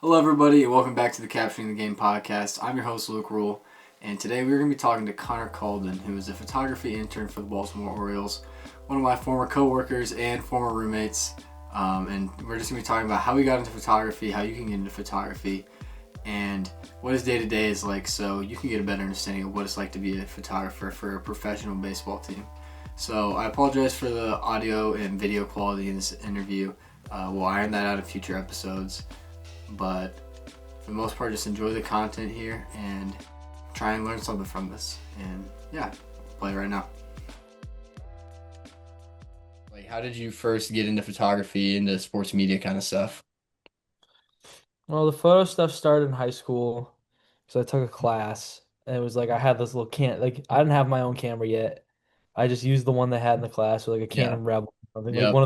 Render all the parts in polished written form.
Hello, everybody, and welcome back to the Capturing the Game podcast. I'm your host, Luke Rule, and today we're going to be talking to Connor Caldon, who is a photography intern for the Baltimore Orioles, one of my former coworkers and former roommates. And we're just going to be talking about how we got into photography, how you can get into photography, and what his day to day is like, so you can get a better understanding of what it's like to be a photographer for a professional baseball team. So I apologize for the audio and video quality in this interview. We'll iron that out in future episodes. But for the most part, just enjoy the content here and try and learn something from this. And yeah, play right now. Like, how did you first get into photography, into sports media kind of stuff? Well, the photo stuff started in high school because I took a class and it was like I had this little I didn't have my own camera yet. I just used the one they had in the class with like a Yeah. Canon Rebel, something like Yep. one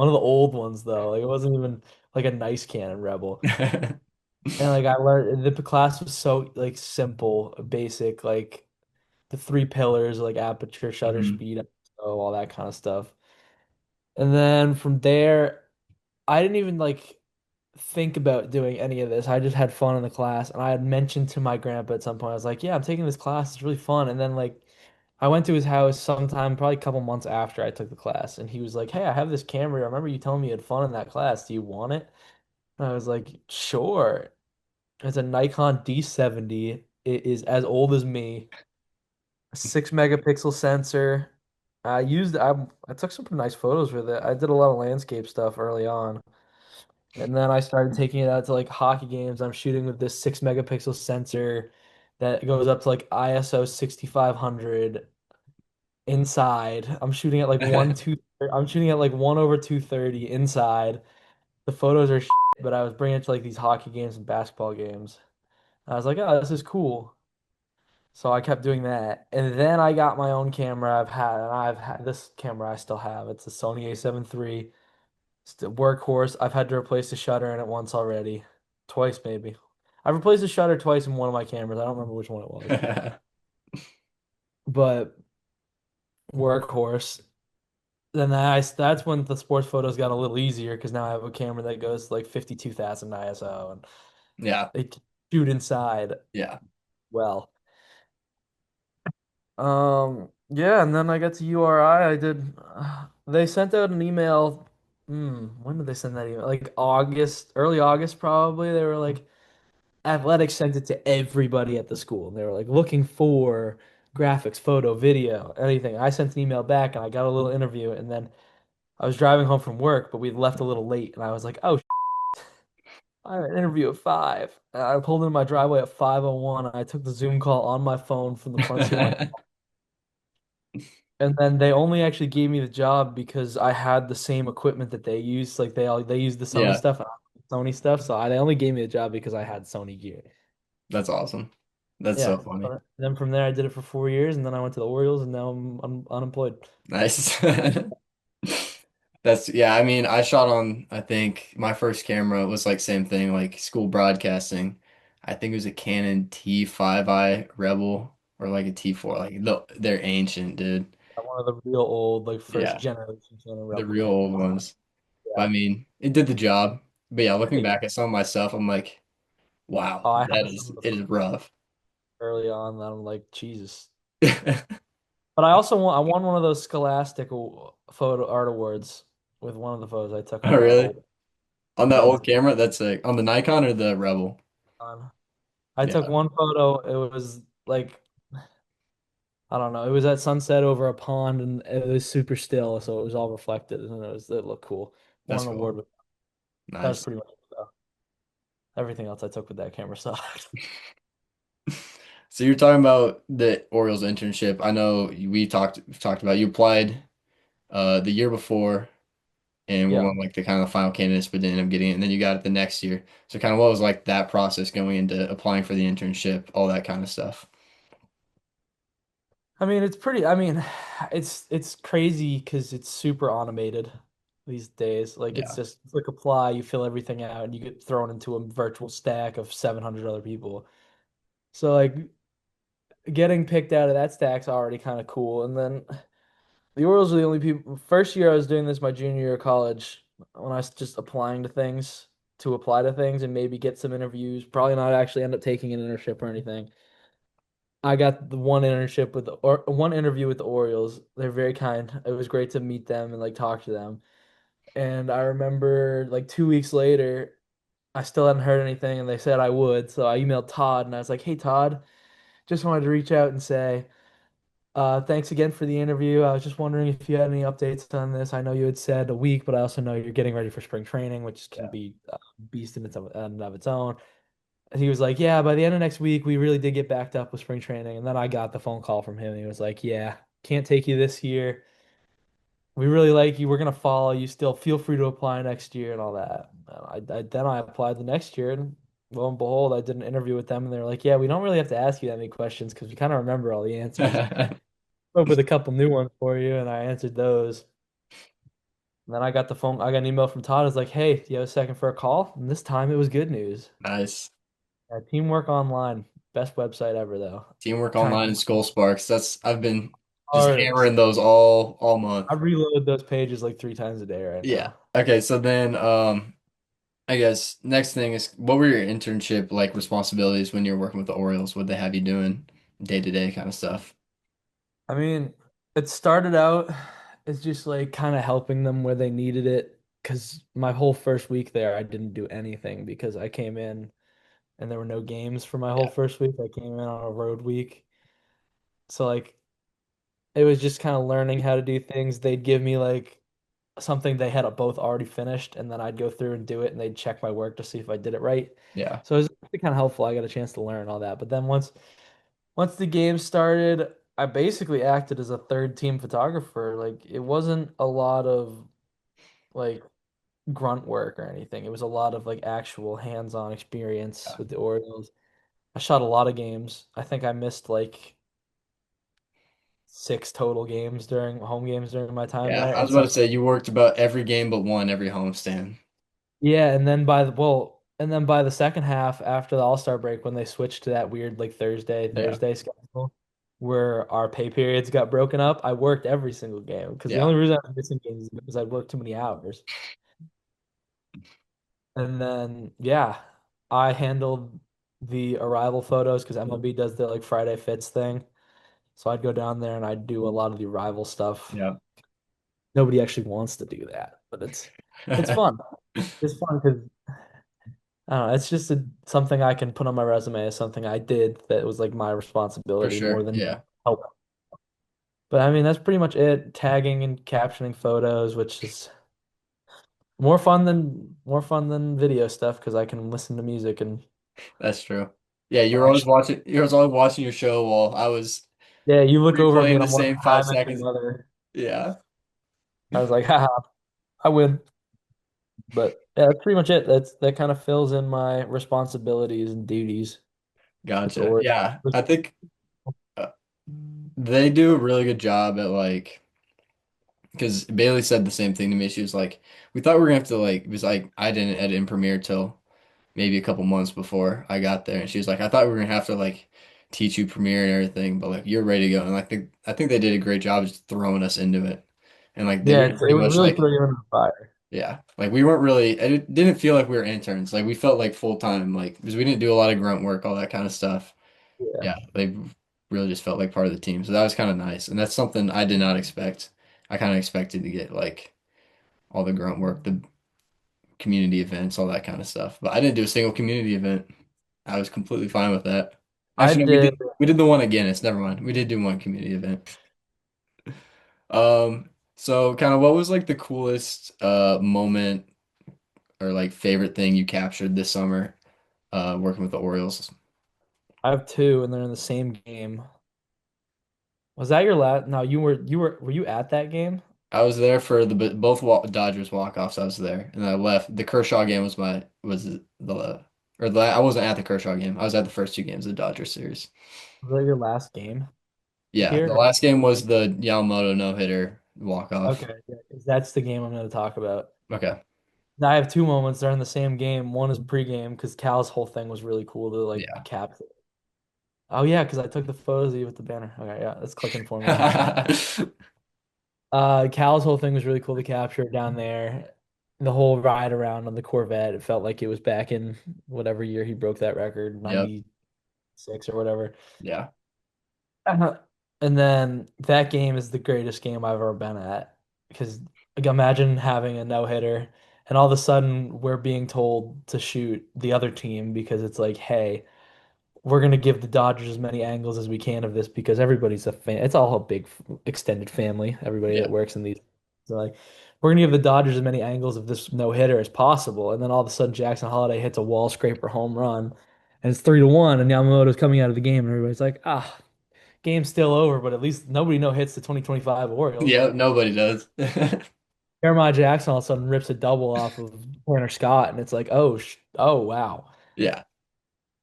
of the old ones though. Like it wasn't even like a nice Canon Rebel. And like I learned the class was so like simple, basic, like the three pillars, like aperture, shutter hmm speed, all that kind of stuff. And then from there, I didn't even like think about doing any of this. I just had fun in the class, and I had mentioned to my grandpa at some point, I was like, "Yeah, I'm taking this class. It's really fun." And then like I went to his house sometime, probably a couple months after I took the class, and he was like, "Hey, I have this camera. I remember you telling me you had fun in that class. Do you want it?" And I was like, "Sure." It's a Nikon D70. It is as old as me. A 6 megapixel sensor. I took some pretty nice photos with it. I did a lot of landscape stuff early on. And then I started taking it out to like hockey games. I'm shooting with this 6 megapixel sensor that goes up to like ISO 6500 inside. I'm shooting at like 1/230 inside. The photos are shit, but I was bringing it to like these hockey games and basketball games. I was like, oh, this is cool. So I kept doing that. And then I got my own camera. I've had this camera I still have. It's a Sony A7 III. It's the workhorse. I've had to replace the shutter in it once already. Twice maybe. I've replaced the shutter twice in one of my cameras. I don't remember which one it was. But workhorse. That's when the sports photos got a little easier because now I have a camera that goes like 52,000 ISO and Yeah. it can shoot inside Yeah. well. Yeah, and then I got to URI. They sent out an email. When did they send that email? Like August, early August probably. They were like, athletics sent it to everybody at the school. And they were like looking for graphics, photo, video, anything. I sent an email back and I got a little interview. And then I was driving home from work, but we left a little late. And I was like, oh, I have an interview at 5. And I pulled in my driveway at 5:01. And I took the Zoom call on my phone from the front seat of my. And then they only actually gave me the job because I had the same equipment that they used. Like they used the Sony Yeah. stuff and I used the Sony stuff. They only gave me the job because I had Sony gear. That's awesome. That's so Yeah. funny. Then from there, I did it for 4 years, and then I went to the Orioles, and now I'm unemployed. Nice. That's yeah, I mean, I shot on I think my first camera was like same thing, like school broadcasting. I think it was a Canon T5i Rebel or like a T4, like they're ancient, dude. I'm one of the real old, like first Yeah, generation Canon the Rebel real cameras. old ones. But I Yeah. mean, it did the job. But yeah, looking Yeah. back at some of my stuff, I'm like, wow, Oh, I that had some is of the it is photos rough. early on that I'm like, Jesus. But I won one of those Scholastic photo art awards with one of the photos I took Oh, on that really? old. On that Yeah, old camera? That's like on the Nikon or the Rebel? on. I took Yeah, one photo. It was like I don't know. It was at sunset over a pond, and it was super still, so it was all reflected, and it looked cool. Won that's an cool. award with that was Nice. pretty much it, though. Everything else I took with that camera sucked. So you're talking about the Orioles internship. I know we talked about you applied the year before and were Yeah. one of like the kind of final candidates, but didn't end up getting it, and then you got it the next year. So kind of what was like that process going into applying for the internship, all that kind of stuff. I mean, it's crazy because it's super automated these days. Like it's Yeah. just click apply, you fill everything out, and you get thrown into a virtual stack of 700 other people. So like getting picked out of that stack's already kind of cool. And then the Orioles are the only people. First year I was doing this my junior year of college when I was just applying to things. to apply to things and maybe get some interviews. Probably not actually end up taking an internship or anything. I got the one internship with or one interview with the Orioles. They're very kind. It was great to meet them and like talk to them. And I remember like 2 weeks later, I still hadn't heard anything, and they said I would. So I emailed Todd and I was like, "Hey Todd, just wanted to reach out and say, thanks again for the interview. I was just wondering if you had any updates on this. I know you had said a week, but I also know you're getting ready for spring training, which can Yeah. be a beast in of its own." And he was like, "Yeah, by the end of next week, we really did get backed up with spring training." And then I got the phone call from him, and he was like, "Yeah, can't take you this year. We really like you. We're gonna follow you still. Feel free to apply next year and all that." And then I applied the next year, and lo and behold, I did an interview with them, and they're like, "Yeah, we don't really have to ask you that many questions because we kind of remember all the answers. Up with a couple new ones for you," and I answered those. And then I got an email from Todd. It's like, "Hey, do you have a second for a call?" And this time it was good news. Nice. Teamwork Online, best website ever though. Teamwork Kind Online and Skull Sparks. I've been just of. hammering those all month. I reload those pages like 3 times a day right Yeah. now. Okay, so then I guess next thing is what were your internship like responsibilities when you were working with the Orioles? What they have you doing day to day kind of stuff? I mean, it started out as just like kind of helping them where they needed it. Because my whole first week there, I didn't do anything because I came in and there were no games for my whole Yeah. first week. I came in on a road week. So like it was just kind of learning how to do things. They'd give me like something they had both already finished, and then I'd go through and do it, and they'd check my work to see if I did it right. Yeah. So it was kind of helpful. I got a chance to learn all that. But then once the game started, I basically acted as a third team photographer. Like it wasn't a lot of like grunt work or anything. It was a lot of like actual hands-on experience with the Orioles. I shot a lot of games. I think I missed like 6 total games during home games during my time Yeah. there. I was And about to some say you worked about every game but one every homestand. Yeah, and then by the second half after the All-Star break when they switched to that weird like Thursday Yeah. Thursday schedule where our pay periods got broken up, I worked every single game because the Yeah. only reason I was missing games is because I worked too many hours. And then yeah, I handled the arrival photos because MLB does their like Friday Fits thing. So I'd go down there and I'd do a lot of the arrival stuff. Yeah. Nobody actually wants to do that, but it's fun. It's fun because I don't know. It's just something I can put on my resume as something I did that was like my For responsibility more sure. than Yeah. help. But I mean, that's pretty much it. Tagging and captioning photos, which is more fun than video stuff because I can listen to music and That's true. Yeah, watch. you were always watching your show while I was Yeah, you look over at me replaying and the I'm watching same How five I Met Your seconds. Mother. Yeah. I was like, haha, I win. But yeah, that's pretty much it. That kind of fills in my responsibilities and duties with the Gotcha. org. Yeah. I think uh, they do a really good job at like because Bailey said the same thing to me. She was like, "We thought we were gonna have to like," because I didn't edit in Premiere till maybe a couple months before I got there, and she was like, "I thought we were gonna have to like teach you Premiere and everything, but like you're ready to go." And I think they did a great job just throwing us into it, and like they Yeah, were it pretty would much really like, throw you in the fire. yeah, like we weren't really. It didn't feel like we were interns. Like we felt like full time, like because we didn't do a lot of grunt work, all that kind of stuff. Yeah. Yeah, they really just felt like part of the team, so that was kind of nice, and that's something I did not expect. I kind of expected to get like all the grunt work, the community events, all that kind of stuff. But I didn't do a single community event. I was completely fine with that. I Actually, no, we did. did the one again. It's never mind. We did do one community event. So kind of what was like the coolest moment or like favorite thing you captured this summer working with the Orioles? I have two, and they're in the same game. Was that your last? No, were you at that game? I was there for both Dodgers walk-offs. I was there, and I left. The Kershaw game was the I wasn't at the Kershaw game. I was at the first two games of the Dodgers series. Was that your last game Yeah, the here? last game was the Yamamoto no-hitter walk-off. Okay, yeah, 'cause that's the game I'm going to talk about. Okay. Now I have two moments. They're in the same game. One is pregame because Cal's whole thing was really cool to like Yeah. cap. Oh yeah, because I took the photos of you with the banner. Okay, yeah, it's clicking for me now. Cal's whole thing was really cool to capture down there. the whole ride around on the Corvette, it felt like it was back in whatever year he broke that record, Yep. 96 or whatever. Yeah. Uh-huh. And then that game is the greatest game I've ever been at because like imagine having a no-hitter and all of a sudden we're being told to shoot the other team because it's like, hey, we're gonna give the Dodgers as many angles as we can of this because everybody's a fan. It's all a big extended family, everybody Yeah. that works in these. So like, we're gonna give the Dodgers as many angles of this no-hitter as possible. And then all of a sudden Jackson Holliday hits a wall scraper home run and it's 3-1 and Yamamoto's coming out of the game and everybody's like, ah, game's still over, but at least nobody no hits the 2025 Orioles. Yeah. Nobody does. Jeremiah Jackson all of a sudden rips a double off of Tanner Scott, and it's like, oh, oh wow, Yeah.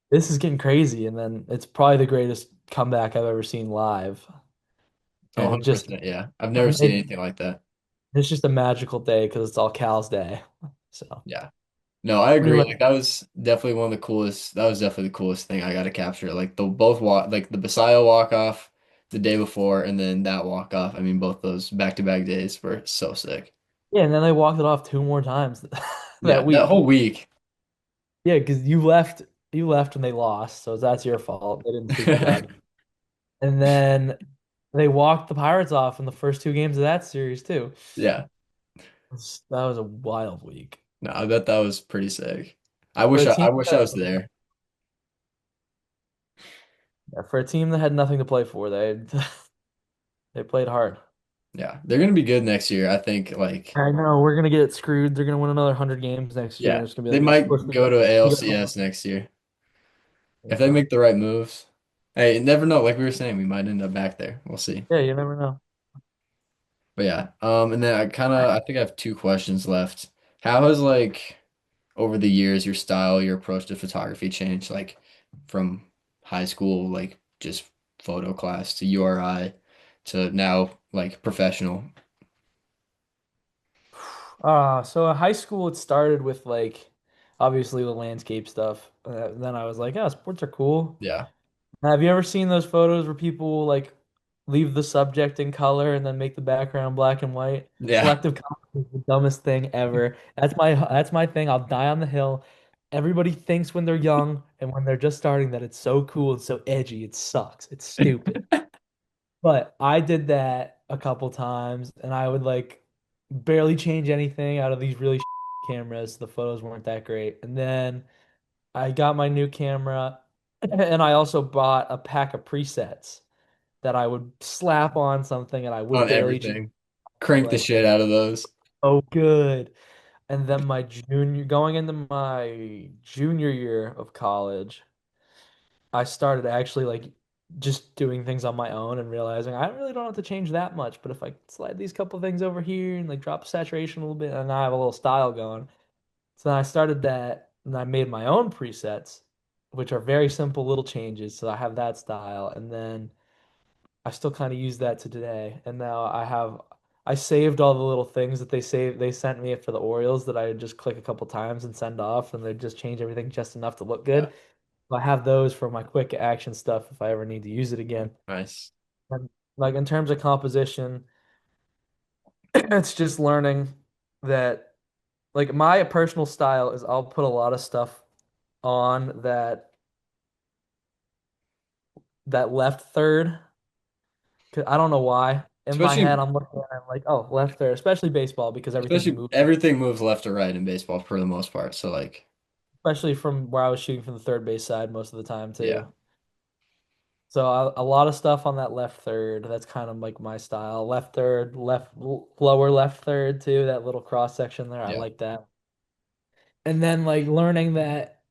this is getting crazy. And then it's probably the greatest comeback I've ever seen live, Oh, and it just 100%. Yeah. I've never seen it, anything like that. it's just a magical day because it's all Cal's day. So Yeah. No, I pretty agree. much, Like that was definitely one of the coolest. That was definitely the coolest thing I got to capture. Like the both walk, like the Basayo walk off the day before, and then that walk off. I mean, both those back-to-back days were so sick. yeah. And then they walked it off two more times Yeah, that that week. whole week. Yeah, because you left when they lost, so that's your fault. They didn't sweep the Dodgers. And then they walked the Pirates off in the first two games of that series too. Yeah. That was a wild week. No, I bet that was pretty sick. For a I team wish I that was there. for a team that had nothing to play for, they they played hard. Yeah, they're gonna be good next year. I think. Like, I know we're gonna get screwed. They're gonna win another 100 games next year, and yeah, it's gonna be they like, of course might go to we got ALCS next year if they yeah, make the right moves. Hey, you never know. Like we were saying, we might end up back there. We'll see. yeah. You never know. But yeah, and then I think I have two questions left. How has like over the years your style, your approach to photography changed? Like from high school, like just photo class to URI to now like professional. So in high school, it started with like obviously the landscape stuff. Then I was like, yeah, sports are cool. Yeah. Have you ever seen those photos where people like leave the subject in color and then make the background black and white? Yeah. Selective color is the dumbest thing ever. That's my thing. I'll die on the hill. Everybody thinks when they're young and when they're just starting that it's so cool and so edgy. It sucks. It's stupid. But I did that a couple times and I would like barely change anything out of these really cameras. The photos weren't that great. And then I got my new camera and I also bought a pack of presets that I would slap on something and I would On barely change everything. Crank the like shit out of those. oh good. And then going into my junior year of college, I started actually like just doing things on my own and realizing I really don't have to change that much, but if I slide these couple things over here and like drop saturation a little bit and I have a little style going. So then I started that and I made my own presets, which are very simple little changes. So I have that style. And then I still kind of use that to today. And now I saved all the little things that they sent me for the Orioles that I would just click a couple times and send off and they just change everything just enough to look Yeah. good. So I have those for my quick action stuff if I ever need to use it again. Nice. And like in terms of composition, it's just learning that like my personal style is I'll put a lot of stuff on that left third. 'Cause I don't know why. In my Especially head, I'm looking at it I'm like, oh, left third, especially baseball because everything's especially moving, everything moves left or right in baseball for the most part. So like, especially from where I was shooting from the third base side most of the time yeah. too. So a lot of stuff on that left third. That's kind of like my style. Left third, lower left third too. That little cross section there. I Yeah. like that. And then like learning that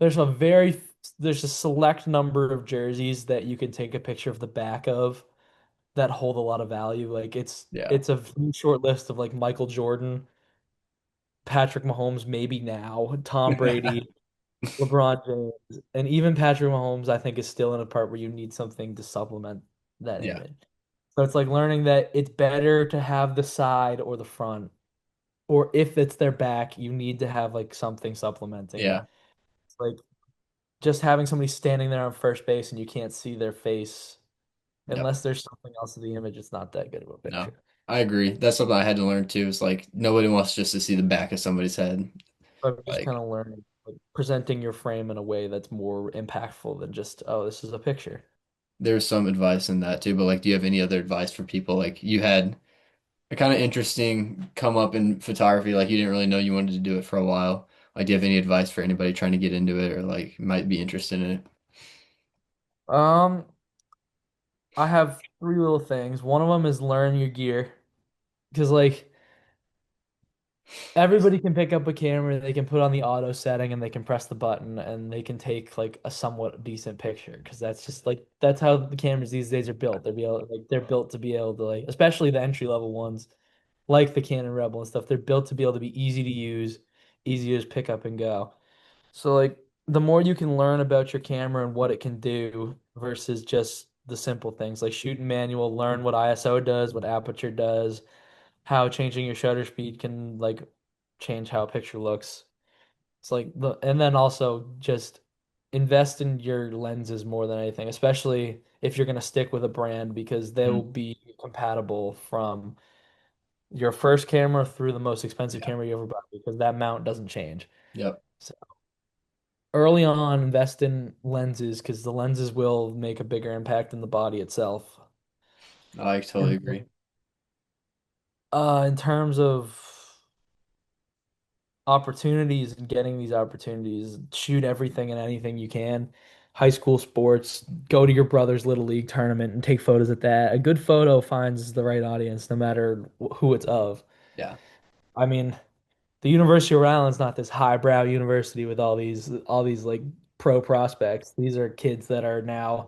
there's a very there's a select number of jerseys that you can take a picture of the back of that hold a lot of value. Like it's Yeah. it's a short list of like Michael Jordan, Patrick Mahomes, maybe now, Tom Brady, LeBron James, and even Patrick Mahomes, I think is still in a part where you need something to supplement that Yeah. image. So it's like learning that it's better to have the side or the front, or if it's their back, you need to have like something supplementing it. Yeah. It's like just having somebody standing there on first base and you can't see their face Yep. unless there's something else in the image, it's not that good of a No. picture. I agree. That's something I had to learn too. It's like nobody wants just to see the back of somebody's head. So I'm just kind Like of learning, like, presenting your frame in a way that's more impactful than just, oh, this is a picture. there's some advice in that too, but like do you have any other advice for people? Like you had a kind of interesting come up in photography, like you didn't really know you wanted to do it for a while. Like do you have any advice for anybody trying to get into it or like might be interested in it? Um, I have three little things. One of them is learn your gear because like everybody can pick up a camera, they can put on the auto setting and they can press the button and they can take like a somewhat decent picture because that's just like that's how the cameras these days are built. They're built to be able to like especially the entry level ones like the Canon Rebel and stuff. They're built to be able to be easy to use, easy to just pick up and go. So like the more you can learn about your camera and what it can do versus just the simple things like shooting manual, learn what ISO does, what aperture does, how changing your shutter speed can like change how a picture looks. It's like the and then also just invest in your lenses more than anything, especially if you're going to stick with a brand because they will Mhm. be compatible from your first camera through the most expensive Yeah. camera you ever bought because that mount doesn't change. Yep. So early on, invest in lenses because the lenses will make a bigger impact than the body itself. I totally And agree. in terms of opportunities and getting these opportunities, shoot everything and anything you can. High school sports, go to your brother's little league tournament and take photos at that. A good photo finds the right audience no matter who it's of. Yeah. I mean, the University of Rhode Island's not this highbrow university with all these like pro prospects. These are kids that are now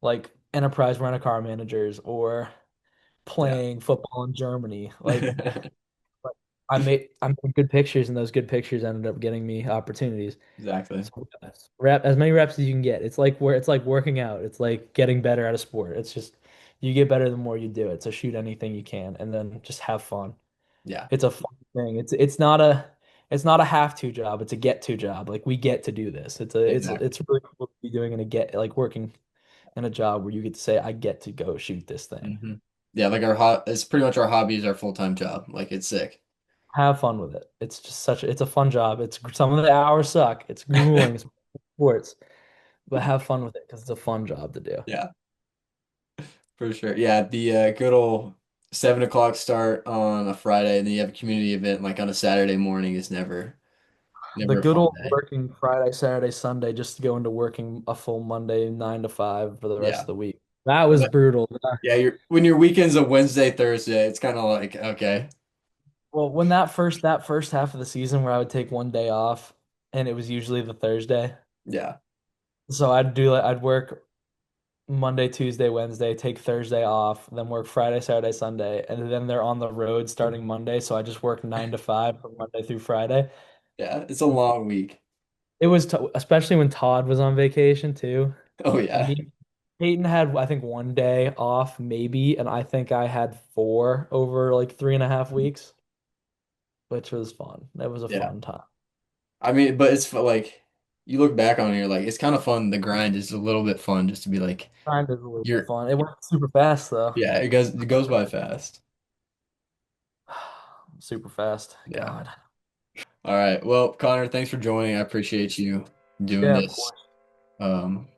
like enterprise rent-a-car managers or Yeah. playing football in Germany. Like I made good pictures, and those good pictures ended up getting me opportunities. Exactly. So rep as many reps as you can get. It's like working out. It's like getting better at a sport. It's just you get better the more you do it. So shoot anything you can, and then just have fun. Yeah. It's a fun thing. It's not a have to job. It's a get to job. Like we get to do this. Exactly. It's really cool to be doing and a get like working in a job where you get to say I get to go shoot this thing. hmm Yeah, like it's pretty much our hobby is our full-time job. Like it's sick. Have fun with it. It's a fun job. It's some of the hours suck. It's grueling. It's sports, but have fun with it because it's a fun job to do. Yeah, for sure. Yeah, the good old 7 o'clock start on a Friday, and then you have a community event like on a Saturday morning is The never a good fun old day. working Friday, Saturday, Sunday, just to go into working a full Monday, 9 to 5 for the rest of Yeah. the week. That was But brutal. yeah, when your weekend's a Wednesday, Thursday, it's kind of like okay. Well, when that first half of the season where I would take one day off, and it was usually the Thursday. Yeah. So I'd work Monday, Tuesday, Wednesday, take Thursday off, then work Friday, Saturday, Sunday, and then they're on the road starting Monday. So I just work 9 to 5 from Monday through Friday. Yeah, it's a long week. It was t especially when Todd was on vacation too, Oh and yeah. he Peyton had I think one day off maybe, and I think I had four over like 3.5 weeks, which was fun. That was a Yeah. fun time. I mean, but like you look back on it, you're like, it's kind of fun. The grind is a little bit fun just to be like, Kind of a little bit you're, fun. It went super fast though. yeah, it goes by fast. Super fast. Yeah. God. All right. Well, Connor, thanks for joining. I appreciate you doing Yeah, of this. course. Um,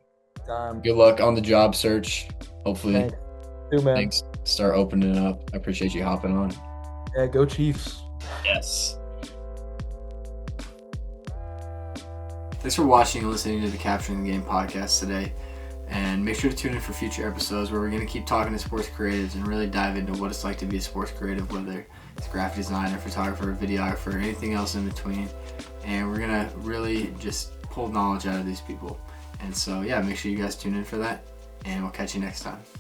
Time. good luck on the job search. Hopefully Thanks. Too, man. things start opening up. I appreciate you hopping on. Yeah, go Chiefs. Yes. Thanks for watching and listening to the Capturing the Game podcast today. And make sure to tune in for future episodes where we're going to keep talking to sports creatives and really dive into what it's like to be a sports creative, whether it's graphic designer, photographer, videographer, anything else in between. And we're going to really just pull knowledge out of these people. And so, yeah, make sure you guys tune in for that. And we'll catch you next time.